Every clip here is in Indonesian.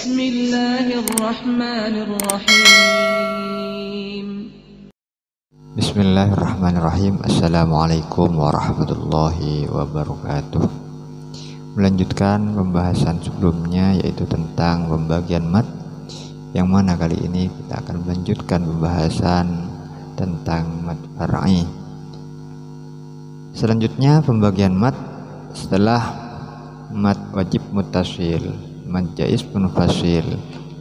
Bismillahirrahmanirrahim. Bismillahirrahmanirrahim. Assalamualaikum warahmatullahi wabarakatuh. Melanjutkan pembahasan sebelumnya, yaitu tentang pembagian mad, yang mana kali ini kita akan melanjutkan pembahasan tentang mad far'i. Selanjutnya pembagian mad setelah mad wajib muttasil, mad jaiz munfasil,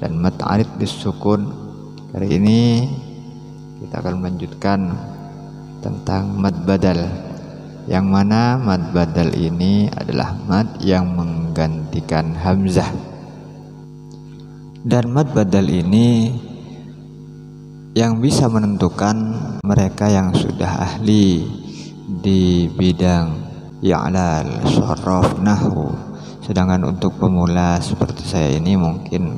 dan mad arid bisukun. Kali ini kita akan melanjutkan tentang mad badal, yang mana mad badal ini adalah mad yang menggantikan hamzah. Dan mad badal ini yang bisa menentukan mereka yang sudah ahli di bidang i'lal, sharaf, nahwu. Sedangkan untuk pemula seperti saya ini mungkin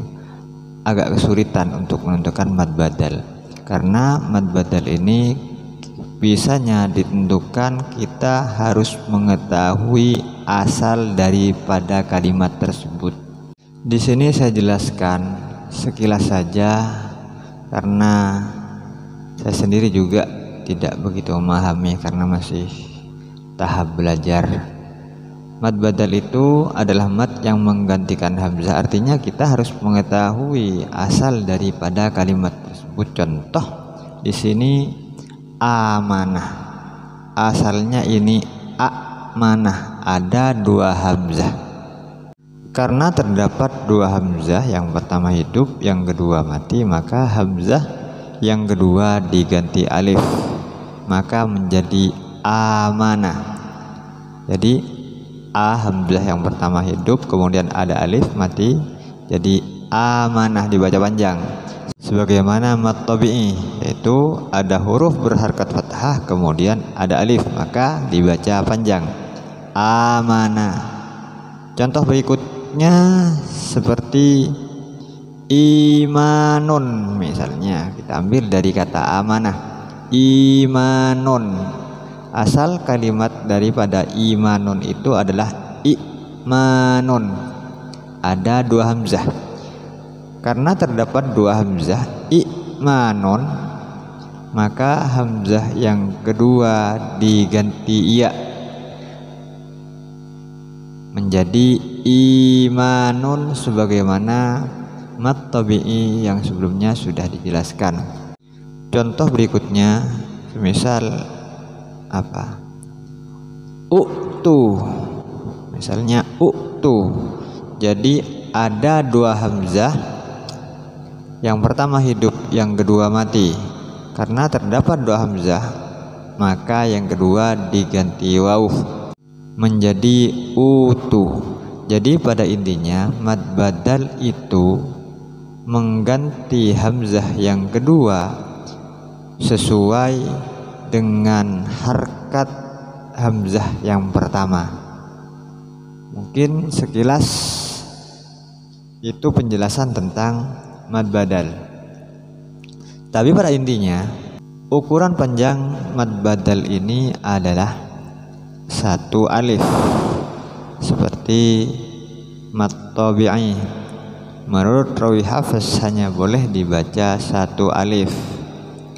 agak kesulitan untuk menentukan mad badal, karena mad badal ini bisanya ditentukan kita harus mengetahui asal daripada kalimat tersebut. Di sini saya jelaskan sekilas saja, karena saya sendiri juga tidak begitu memahami karena masih tahap belajar. Mad badal itu adalah mad yang menggantikan hamzah, artinya kita harus mengetahui asal daripada kalimat tersebut. Contoh di sini amanah, asalnya ini amanah, ada dua hamzah. Karena terdapat dua hamzah, yang pertama hidup, yang kedua mati, maka hamzah yang kedua diganti alif, maka menjadi amanah. Jadi a hamzah yang pertama hidup, kemudian ada alif, mati, jadi amanah, dibaca panjang. Sebagaimana mad tabi'i, yaitu ada huruf berharkat fathah kemudian ada alif, maka dibaca panjang, amanah. Contoh berikutnya seperti imanun, misalnya kita ambil dari kata amanah, imanun. Asal kalimat daripada imanun itu adalah imanun, ada dua hamzah. Karena terdapat dua hamzah imanun, maka hamzah yang kedua diganti iya menjadi imanun, sebagaimana mad tabi'i yang sebelumnya sudah dijelaskan. Contoh berikutnya semisal apa? Uktu, misalnya uktu. Jadi ada dua hamzah, yang pertama hidup, yang kedua mati. Karena terdapat dua hamzah, maka yang kedua diganti waw menjadi utu. Jadi pada intinya mad badal itu mengganti hamzah yang kedua sesuai dengan harkat hamzah yang pertama. Mungkin sekilas itu penjelasan tentang mad badal. Tapi pada intinya ukuran panjang mad badal ini adalah satu alif, seperti mad tabi'i. Menurut rawi Hafiz hanya boleh dibaca satu alif,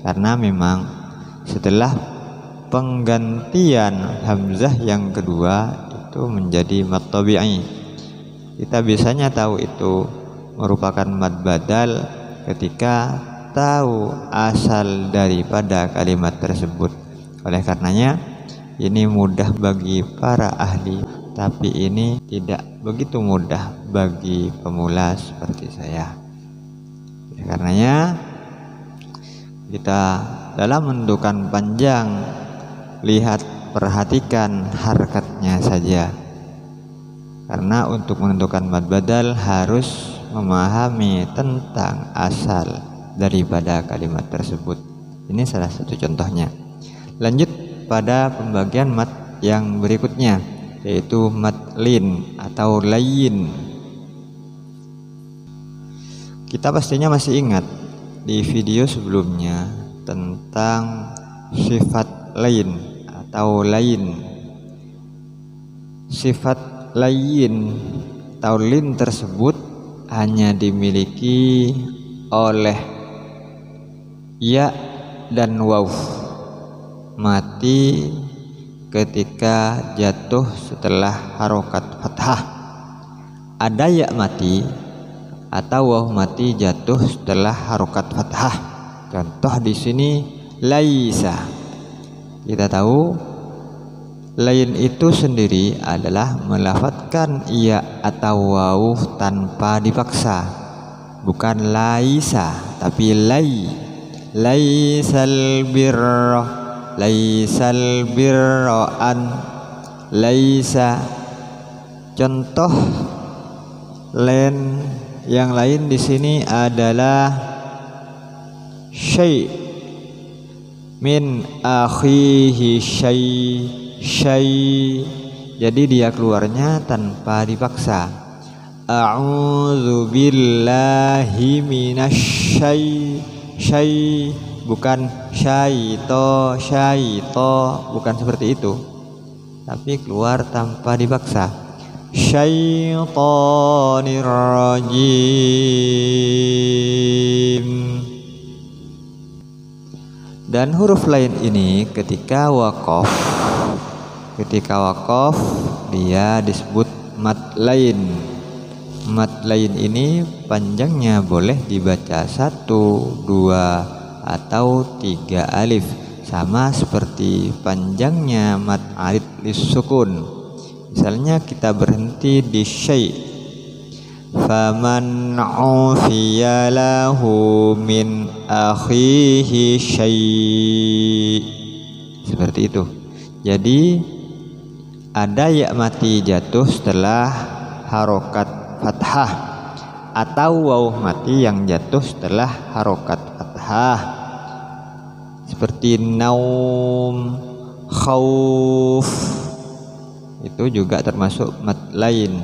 karena memang setelah penggantian hamzah yang kedua itu menjadi mad tabi'i. Kita biasanya tahu itu merupakan mad badal ketika tahu asal daripada kalimat tersebut. Oleh karenanya ini mudah bagi para ahli, tapi ini tidak begitu mudah bagi pemula seperti saya. Oleh karenanya kita dalam menentukan panjang, perhatikan harkatnya saja. Karena untuk menentukan mad badal harus memahami tentang asal daripada kalimat tersebut. Ini salah satu contohnya. Lanjut pada pembagian mad yang berikutnya, yaitu mad lin atau layin. Kita pastinya masih ingat di video sebelumnya tentang sifat lain atau lain. Sifat lain atau lin tersebut hanya dimiliki oleh ya dan waw. Mati ketika jatuh setelah harokat fathah. Ada ya mati atau waw mati jatuh setelah harokat fathah. Contoh di sini laisa. Kita tahu lain itu sendiri adalah melafadzkan ya atau waw tanpa dipaksa. Bukan laisa tapi laisal birra. Laisal birra'an laisa. Contoh yang lain di sini adalah syai' min akhihi syai'. Jadi dia keluarnya tanpa dipaksa. A'udzu billahi minasy bukan syaito, bukan seperti itu, tapi keluar tanpa dipaksa. Syaitonir rajim. Dan huruf lain ini ketika waqaf dia disebut mad lain. Mad lain ini panjangnya boleh dibaca 1, 2 atau 3 alif, sama seperti panjangnya mad arid lisukun. Misalnya kita berhenti di syai', faman ufiya lahu min akhihi syai', seperti itu. Jadi ada ya mati jatuh setelah harokat fathah atau waw mati yang jatuh setelah harokat fathah, seperti naum, khauf. Itu juga termasuk mad lain.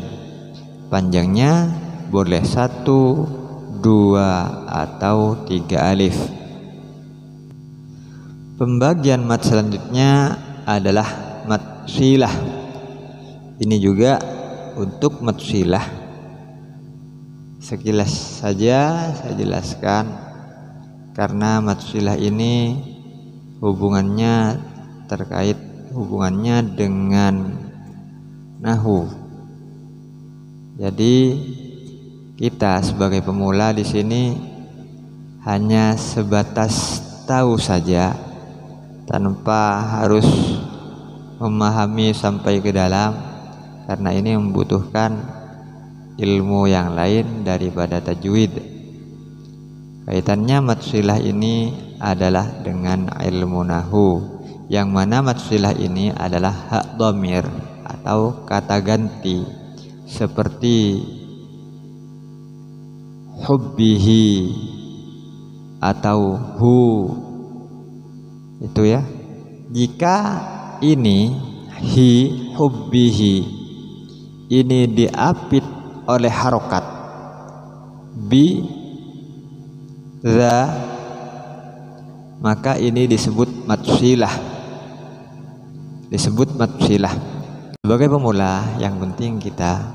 Panjangnya boleh 1, 2 atau 3 alif. Pembagian mad selanjutnya adalah mad silah. Ini juga untuk mad silah sekilas saja saya jelaskan, karena mad silah ini hubungannya dengan nahwu. Jadi kita sebagai pemula di sini hanya sebatas tahu saja tanpa harus memahami sampai ke dalam, karena ini membutuhkan ilmu yang lain daripada tajwid. Kaitannya mad silah ini adalah dengan ilmu nahwu, yang mana mad silah ini adalah hak dhamir atau kata ganti, seperti hubbihi atau hu, itu ya. Jika ini hi hubbihi ini diapit oleh harokat bi za, maka ini disebut mad silah. Sebagai pemula, yang penting kita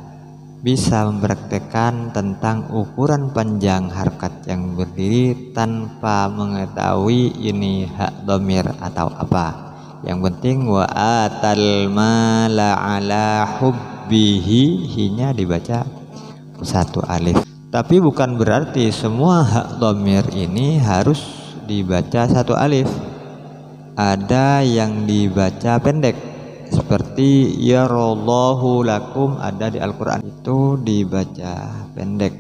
bisa mempraktekkan tentang ukuran panjang harokat yang berdiri tanpa mengetahui ini hak dhamir atau apa. Yang penting wa atal mala ala hubbihi, hinya dibaca 1 alif. Tapi bukan berarti semua hak dhamir ini harus dibaca 1 alif. Ada yang dibaca pendek, seperti yarallahu lakum, ada di Al-Quran, itu dibaca pendek.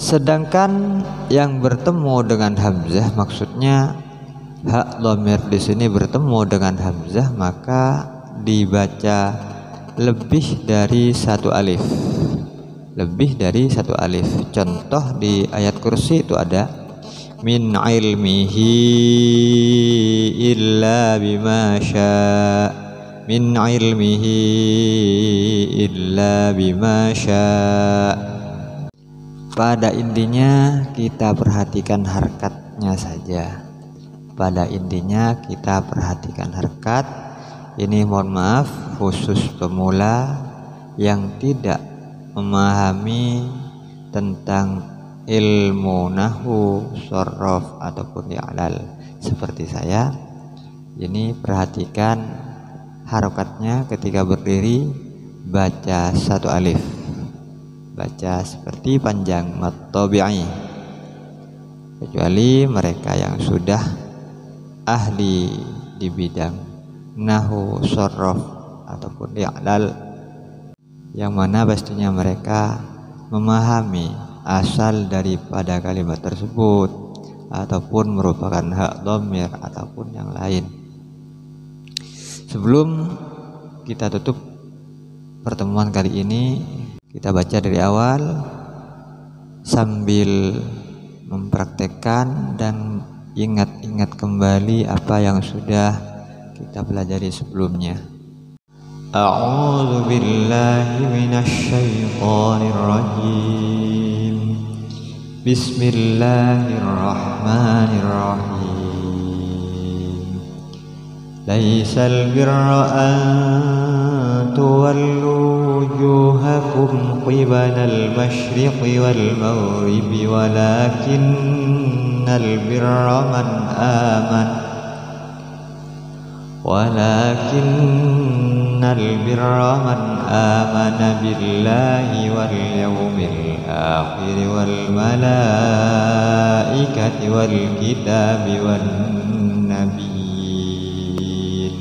Sedangkan yang bertemu dengan hamzah, maksudnya hak dhamir di sini bertemu dengan hamzah, maka dibaca lebih dari 1 alif. Contoh di ayat kursi itu ada min ilmihi illa bima syaa, min ilmihi illa bima syaa. Pada intinya kita perhatikan harkatnya saja. Ini mohon maaf khusus pemula yang tidak memahami tentang ilmu nahwu, shorrof ataupun i'lal seperti saya, ini perhatikan harokatnya ketika berdiri, baca satu alif, baca seperti panjang mat tabi'i, kecuali mereka yang sudah ahli di bidang nahwu, shorrof ataupun i'lal, yang mana pastinya mereka memahami asal daripada kalimat tersebut ataupun merupakan hak dhamir ataupun yang lain. Sebelum kita tutup pertemuan kali ini, kita baca dari awal sambil mempraktekkan dan ingat-ingat kembali apa yang sudah kita pelajari sebelumnya. A'udzu billahi minasy syaithanir rajim. Bismillahirrahmanirrahim. Laisal birra an tuwallu wujuhakum qibalal masyriqi wal maghribi walakinnal birra man amana billahi wal yawmil akhir wal malaikati wal kitabi wan nabiyyin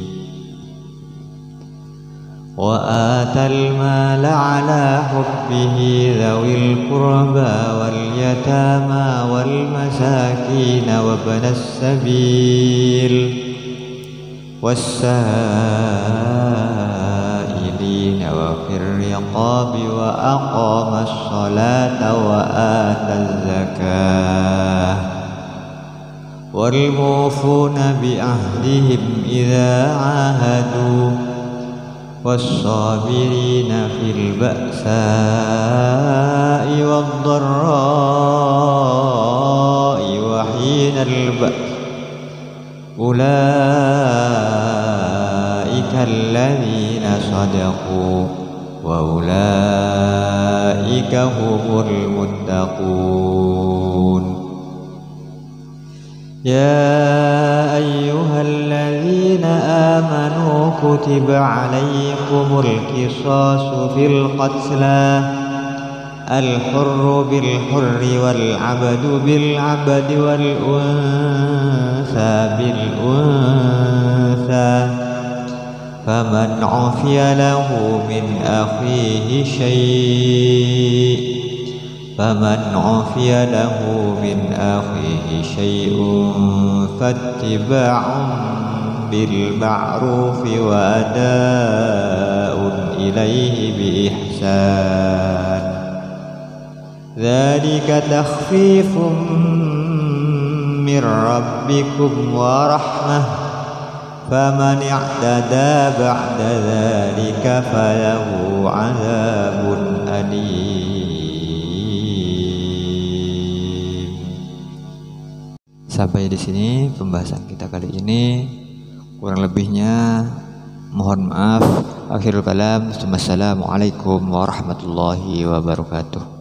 wa atal mala ala hubbihi dhawil qurba wal yatama wal masakin wa ibnas sabil والسائلين وفي الرقاب وأقام الصلاة وآتى الزكاة والموفون بعهدهم إذا عاهدوا والصابرين في البأساء والضراء وحين البأس أولئك الذين صدقوا وأولئك هم المتقون يا أيها الذين آمنوا كتب عليكم القصاص في القتلى الحر بالحر والعبد بالعبد والأنثى بالأنثى فمن عفي له من أخيه شيء فاتباع بالمعروف وأداء إليه بإحسان ذلك تخفيف من ربكم ورحمة فمن اعتدى بعد ذلك فله عذاب أليم. Sampai di sini pembahasan kita kali ini. Kurang lebihnya mohon maaf. Akhirul kalam. Assalamualaikum warahmatullahi wabarakatuh.